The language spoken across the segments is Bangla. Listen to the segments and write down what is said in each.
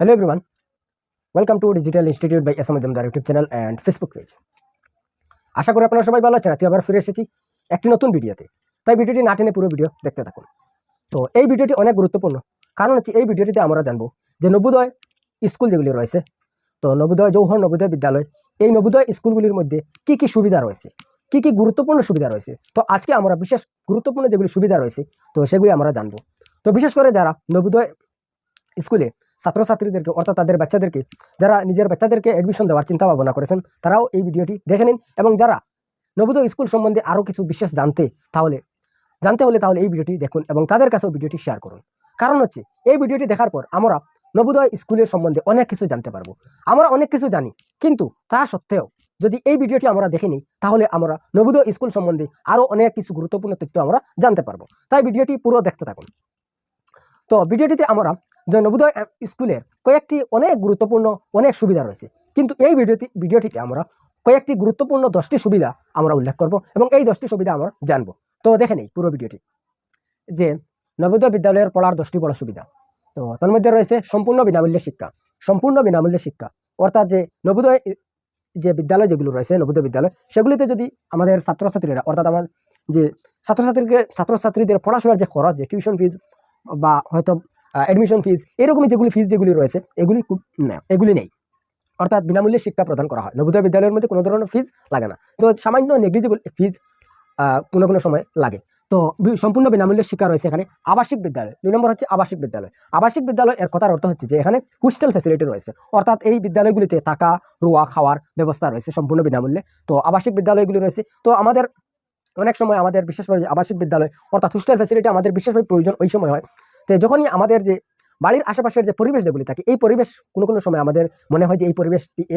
Hello everyone, welcome to Digital Institute by SM Majumdar YouTube channel and Facebook page. আশা করি আপনারা সবাই ভালো আছেন। আজকে আবার ফিরে এসেছি একটি নতুন ভিডিওতে। তাই ভিডিওটি না টেনে পুরো ভিডিও দেখতে থাকুন। তো এই ভিডিওটি অনেক গুরুত্বপূর্ণ, কারণ হচ্ছে এই ভিডিওটিতে আমরা জানবো যে নবোদয় স্কুল যেগুলি রয়েছে, তো নবোদয় জৌহর নবোদয় বিদ্যালয়, এই নবোদয় স্কুলগুলির মধ্যে কি কি সুবিধা রয়েছে, কি কি গুরুত্বপূর্ণ সুবিধা রয়েছে। তো আজকে আমরা বিশেষ গুরুত্বপূর্ণ যেগুলি সুবিধা রয়েছে তো সেগুলি আমরা জানবো। তো বিশেষ করে যারা নবোদয় স্কুলে ছাত্রছাত্রীদেরকে অর্থাৎ তাদের বাচ্চাদেরকে, যারা নিজের বাচ্চাদেরকে অ্যাডমিশন দেওয়ার চিন্তা ভাবনা করেছেন, তারাও এই ভিডিওটি দেখে নিন। এবং যারা নবোদয় স্কুল সম্বন্ধে আরও কিছু বিশেষ জানতে হলে তাহলে এই ভিডিওটি দেখুন এবং তাদের কাছেও ভিডিওটি শেয়ার করুন। কারণ হচ্ছে এই ভিডিওটি দেখার পর আমরা নবোদয় স্কুলের সম্বন্ধে অনেক কিছু জানতে পারবো। আমরা অনেক কিছু জানি, কিন্তু তা সত্ত্বেও যদি এই ভিডিওটি আমরা দেখে নিই তাহলে আমরা নবোদয় স্কুল সম্বন্ধে আরও অনেক কিছু গুরুত্বপূর্ণ তথ্য আমরা জানতে পারবো। তাই ভিডিওটি পুরো দেখতে থাকুন। তো ভিডিওটিতে আমরা যে নবোদয় স্কুলের কয়েকটি অনেক গুরুত্বপূর্ণ অনেক সুবিধা রয়েছে, কিন্তু এই ভিডিওটিতে আমরা কয়েকটি গুরুত্বপূর্ণ 10টি সুবিধা আমরা উল্লেখ করব এবং এই 10টি সুবিধা আমরা জানবো। তো দেখে নেই পুরো ভিডিওটি, যে নবোদয় বিদ্যালয়ের পড়ার 10টি বড় সুবিধা। তো তার মধ্যে রয়েছে সম্পূর্ণ বিনামূল্যে শিক্ষা, অর্থাৎ যে নবোদয় যে বিদ্যালয় যেগুলো রয়েছে, নবোদয় বিদ্যালয়, সেগুলিতে যদি আমাদের ছাত্রছাত্রীরা অর্থাৎ আমার যে ছাত্রছাত্রীদের পড়াশোনার যে খরচ, যে টিউশন ফিজ বা হয়তো অ্যাডমিশন ফিজ, এরকমই যেগুলি ফিজ যেগুলি রয়েছে এগুলি নেই। অর্থাৎ বিনামূল্যে শিক্ষা প্রদান করা হয়। নবোদয় বিদ্যালয়ের মধ্যে কোনো ধরনের ফিজ লাগে না, তো সামান্য নেগলিজিবল ফিজ কোনো সময় লাগে। তো সম্পূর্ণ বিনামূল্যে শিক্ষা রয়েছে এখানে। আবাসিক বিদ্যালয়, 2 নম্বর হচ্ছে আবাসিক বিদ্যালয়। এর কথার অর্থ হচ্ছে যে এখানে হোস্টেল ফ্যাসিলিটি রয়েছে, অর্থাৎ এই বিদ্যালয়গুলিতে থাকা, রোয়া, খাওয়ার ব্যবস্থা রয়েছে সম্পূর্ণ বিনামূল্যে। তো আবাসিক বিদ্যালয়গুলি রয়েছে। তো আমাদের অনেক সময় আমাদের বিশেষভাবে আবাসিক বিদ্যালয় অর্থাৎ হোস্টেল ফ্যাসিলিটি আমাদের বিশেষভাবে প্রয়োজন ওই সময় হয়। তো যখনই আমাদের যে বাড়ির আশেপাশের যে পরিবেশ যেগুলি থাকে, এই পরিবেশ কোনো সময় আমাদের মনে হয় যে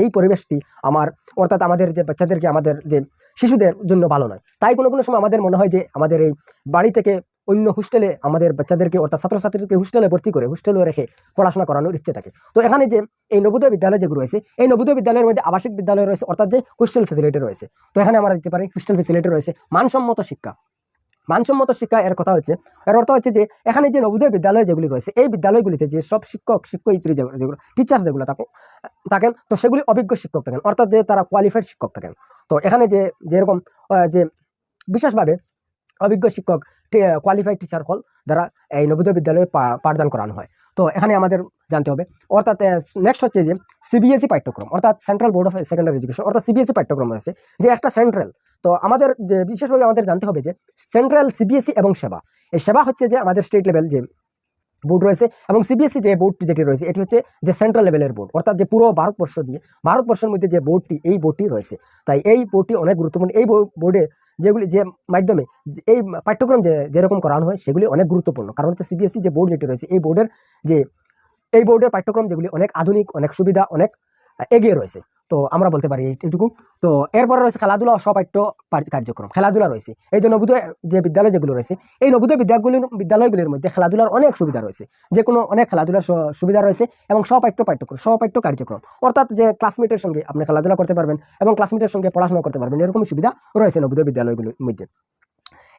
এই পরিবেশটি আমার অর্থাৎ আমাদের যে বাচ্চাদেরকে, আমাদের যে শিশুদের জন্য ভালো নয়। তাই কোনো সময় আমাদের মনে হয় যে আমাদের এই বাড়ি থেকে অন্য হোস্টেলে আমাদের বাচ্চাদেরকে অর্থাৎ ছাত্রছাত্রীদেরকে হোস্টেলে ভর্তি করে হোস্টেলে রেখে পড়াশোনা করানোর ইচ্ছে থাকে। তো এখানে যে এই নবোদয় বিদ্যালয় যেগুলো রয়েছে, এই নবোদয় বিদ্যালয়ের মধ্যে আবাসিক বিদ্যালয় রয়েছে, অর্থাৎ যে হোস্টেল ফ্যাসিলিটি রয়েছে। তো এখানে আমরা দিতে পারি হোস্টেল ফ্যাসিলিটি রয়েছে। মানসম্মত শিক্ষা এর অর্থ হচ্ছে যে এখানে যে নবোদয় বিদ্যালয় যেগুলি রয়েছে, এই বিদ্যালয়গুলিতে যে সব শিক্ষয়িত্রী যেগুলো টিচার্স যেগুলো থাকেন, তো সেগুলি অভিজ্ঞ শিক্ষক থাকেন, অর্থাৎ যে তারা কোয়ালিফাইড শিক্ষক থাকেন। তো এখানে যেরকম যে বিশেষভাবে অভিজ্ঞ শিক্ষক, কোয়ালিফাইড টিচার হল দ্বারা এই নবোদয় বিদ্যালয়ে পাঠদান করানো হয়। তো এখানে আমাদের জানতে হবে। অর্থাৎ নেক্সট হচ্ছে যে সিবিএসই পাঠ্যক্রম, অর্থাৎ central board of secondary education, অর্থাৎ সিবিএসই পাঠ্যক্রম রয়েছে, যে একটা সেন্ট্রাল। তো আমাদের যে বিশেষভাবে আমাদের জানতে হবে যে সেন্ট্রাল, সিবিএসই এবং সেবা। এই সেবা হচ্ছে যে আমাদের স্টেট লেভেল যে বোর্ড রয়েছে, এবং সিবিএসই যে বোর্ডটি যেটি রয়েছে এটি হচ্ছে যে সেন্ট্রাল লেভেলের বোর্ড, অর্থাৎ যে পুরো ভারতবর্ষের মধ্যে যে এই বোর্ডটি রয়েছে। তাই এই বোর্ডটি অনেক গুরুত্বপূর্ণ। এই বোর্ডে যে মাধ্যমে এই পাঠ্যক্রম যেরকম করানো হয় সেগুলি অনেক গুরুত্বপূর্ণ। কারণ হচ্ছে সিবিএসই যে বোর্ড যেটি রয়েছে, এই বোর্ডের পাঠ্যক্রম যেগুলি অনেক আধুনিক, অনেক সুবিধা, অনেক এগিয়ে রয়েছে। তো আমরা বলতে পারি এইটুকু। তো এরপরে রয়েছে খেলাধুলা ও স্বপাঠ্য কার্যক্রম, খেলাধুলা রয়েছে। এই যে নবোদয় যে বিদ্যালয় যেগুলো রয়েছে, এই নবোদয় বিদ্যালয়গুলির মধ্যে খেলাধুলার অনেক সুবিধা রয়েছে, যে কোনো অনেক খেলাধুলার সুবিধা রয়েছে। এবং স্বপাঠ্য কার্যক্রম, অর্থাৎ যে ক্লাসমেটের সঙ্গে আপনি খেলাধুলা করতে পারবেন এবং ক্লাসমেটের সঙ্গে পড়াশোনা করতে পারবেন, এরকম সুবিধা রয়েছে নবোদয় বিদ্যালয়গুলির মধ্যে।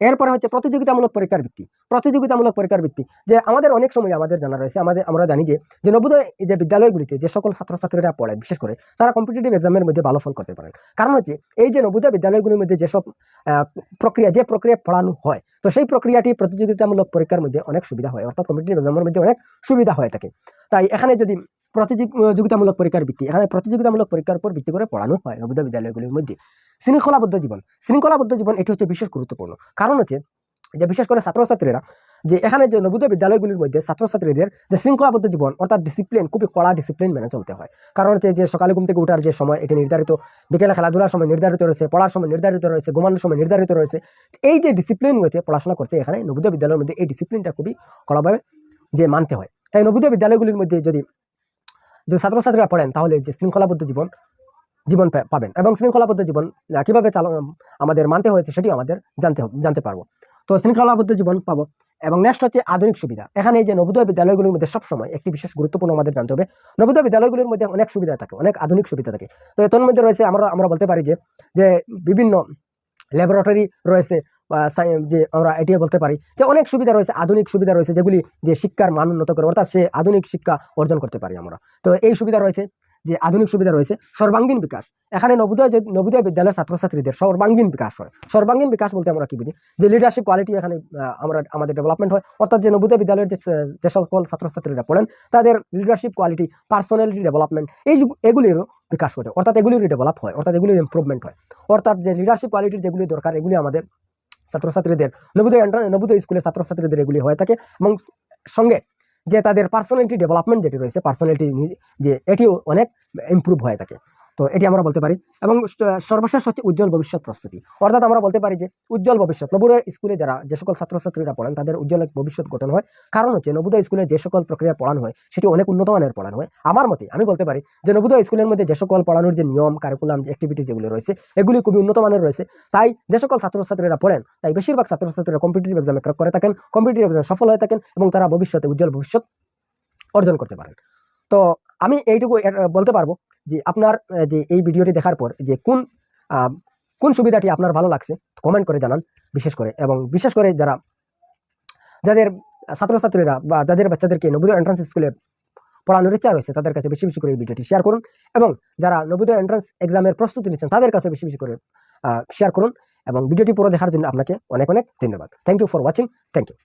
এরপরে হচ্ছে প্রতিযোগিতামূলক পরীক্ষার ভিত্তি, যে আমাদের অনেক সময় আমাদের জানা রয়েছে, আমরা জানি যে নবোদয় যে বিদ্যালয়গুলিতে যে সকল ছাত্রছাত্রীরা পড়ে, বিশেষ করে তারা কম্পিটিটিভ এক্সামের মধ্যে ভালো ফল করতে পারেন। কারণ হচ্ছে এই যে নবোদয় বিদ্যালয়গুলির মধ্যে যেসব প্রক্রিয়া পড়ানো হয়, তো সেই প্রক্রিয়াটি প্রতিযোগিতামূলক পরীক্ষার মধ্যে অনেক সুবিধা হয়, অর্থাৎ কম্পিটিটিভ এক্সামের মধ্যে অনেক সুবিধা হয়ে থাকে। তাই এখানে যদি প্রতিযোগিতামূলক পরীক্ষার উপর ভিত্তি করে পড়ানো হয় নবোদয় বিদ্যালয়গুলির মধ্যে। শৃঙ্খলাবদ্ধ জীবন এটি হচ্ছে বিশেষ গুরুত্বপূর্ণ। কারণ হচ্ছে যে বিশেষ করে ছাত্রছাত্রীরা যে এখানে যে নবোদয় বিদ্যালয়গুলির মধ্যে ছাত্রছাত্রীদের যে শৃঙ্খলাবদ্ধ জীবন, অর্থাৎ ডিসিপ্লিন, খুবই কড়া ডিসিপ্লিন মেনে চলতে হয়। কারণ হচ্ছে যে সকালে ঘুম থেকে ওঠার যে সময় এটি নির্ধারিত, বিকেলে খেলাধুলার সময় নির্ধারিত রয়েছে, পড়ার সময় নির্ধারিত রয়েছে, ঘুমানোর সময় নির্ধারিত রয়েছে। এই যে ডিসিপ্লিন হয়েছে পড়াশোনা করতে, এখানে নবোদয় বিদ্যালয়ের মধ্যে এই ডিসিপ্লিনটা খুবই কড়াভাবে যে মানতে হয়। তাই নবোদয় বিদ্যালয়গুলির মধ্যে যদি ছাত্রছাত্রীরা পড়েন তাহলে যে শৃঙ্খলাবদ্ধ জীবন পাবেন, এবং শৃঙ্খলাবদ্ধ জীবন কীভাবে আমাদের মানতে হয়েছে সেটিও আমাদের জানতে পারবো। তো শৃঙ্খলাবদ্ধ জীবন পাবো। এবং নেক্সট হচ্ছে আধুনিক সুবিধা। এখানে এই যে নবোদয় বিদ্যালয়গুলির মধ্যে সবসময় একটি বিশেষ গুরুত্বপূর্ণ আমাদের জানতে হবে, নবোদয় বিদ্যালয়গুলির মধ্যে অনেক সুবিধা থাকে, অনেক আধুনিক সুবিধা থাকে। তো এর মধ্যে রয়েছে আমরা বলতে পারি যে বিভিন্ন ল্যাবরেটরি রয়েছে, যে আমরা এটিও বলতে পারি যে অনেক সুবিধা রয়েছে, আধুনিক সুবিধা রয়েছে, যেগুলি যে শিক্ষার মান উন্নত করে, অর্থাৎ সে আধুনিক শিক্ষা অর্জন করতে পারি আমরা। তো এই সুবিধা রয়েছে, যে আধুনিক সুবিধা রয়েছে, সর্বাঙ্গীন বিকাশ। এখানে নবোদয় বিদ্যালয়ের ছাত্রছাত্রীদের সর্বাঙ্গীন বিকাশ হয়। সর্বাঙ্গীন বিকাশ বলতে আমরা কি বুঝি, যে লিডারশিপ কোয়ালিটি এখানে আমাদের ডেভেলপমেন্ট হয়, অর্থাৎ যে নবোদয় বিদ্যালয়ের যে সকল ছাত্রছাত্রীরা পড়েন তাদের লিডারশিপ কোয়ালিটি, পার্সোনালিটি ডেভেলপমেন্ট এগুলিরও বিকাশ ঘটে, অর্থাৎ এগুলিরও ডেভেলপ হয়, অর্থাৎ এগুলির ইমপ্রুভমেন্ট হয়। অর্থাৎ যে লিডারশিপ কোয়ালিটির যেগুলি দরকার এগুলি আমাদের ছাত্রছাত্রীদের নবোদয় স্কুলের ছাত্রছাত্রীদের এগুলি হয়ে থাকে, এবং সঙ্গে যে তাদের পার্সোনালিটি ডেভেলপমেন্ট যেটি রয়েছে, পার্সোনালিটি যে এটিও অনেক ইমপ্রুভ হয়ে থাকে। তো এটি আমরা বলতে পারি। এবং সর্বশেষ হচ্ছে উজ্জ্বল ভবিষ্যৎ প্রস্তুতি, অর্থাৎ আমরা বলতে পারি যে উজ্জ্বল ভবিষ্যৎ নবোদয় স্কুলে যে সকল ছাত্রছাত্রীরা পড়েন তাদের উজ্জ্বল এক ভবিষ্যৎ গঠন হয়। কারণ হচ্ছে নবোদয় স্কুলে যে সকল প্রক্রিয়া পড়ানো হয় সেটি অনেক উন্নত মানের পড়ানো হয়। আমার মতে আমি বলতে পারি যে নবোদয় স্কুলের মধ্যে যে সকল পড়ানোর যে নিয়ম, কারিকুলাম, যে অ্যাক্টিভিটি যেগুলো রয়েছে এগুলি খুবই উন্নত মানের রয়েছে। তাই যে সকল ছাত্রছাত্রীরা পড়েন তাই বেশিরভাগ ছাত্রছাত্রীরা কম্পিটিটিভ এক্সামে ক্র্যাক করে থাকেন, কম্পিটিটিভ এক্সামে সফল হয়ে থাকেন, এবং তারা ভবিষ্যতে উজ্জ্বল ভবিষ্যৎ অর্জন করতে পারেন। তো আমি এইটুকু বলতে পারবো যে আপনার যে এই ভিডিওটি দেখার পর যে কোন সুবিধাটি আপনার ভালো লাগছে কমেন্ট করে জানান, বিশেষ করে যাদের ছাত্রছাত্রীরা বা যাদের বাচ্চাদেরকে নবোদয় এন্ট্রান্স স্কুলে পড়ানোর ইচ্ছা রয়েছে তাদের কাছে বেশি বেশি করে এই ভিডিওটি শেয়ার করুন, এবং যারা নবোদয় এন্ট্রান্স এক্সামের প্রস্তুতি নিচ্ছেন তাদের কাছে বেশি বেশি করে শেয়ার করুন। এবং ভিডিওটি পুরো দেখার জন্য আপনাকে অনেক অনেক ধন্যবাদ। Thank you for watching. Thank you.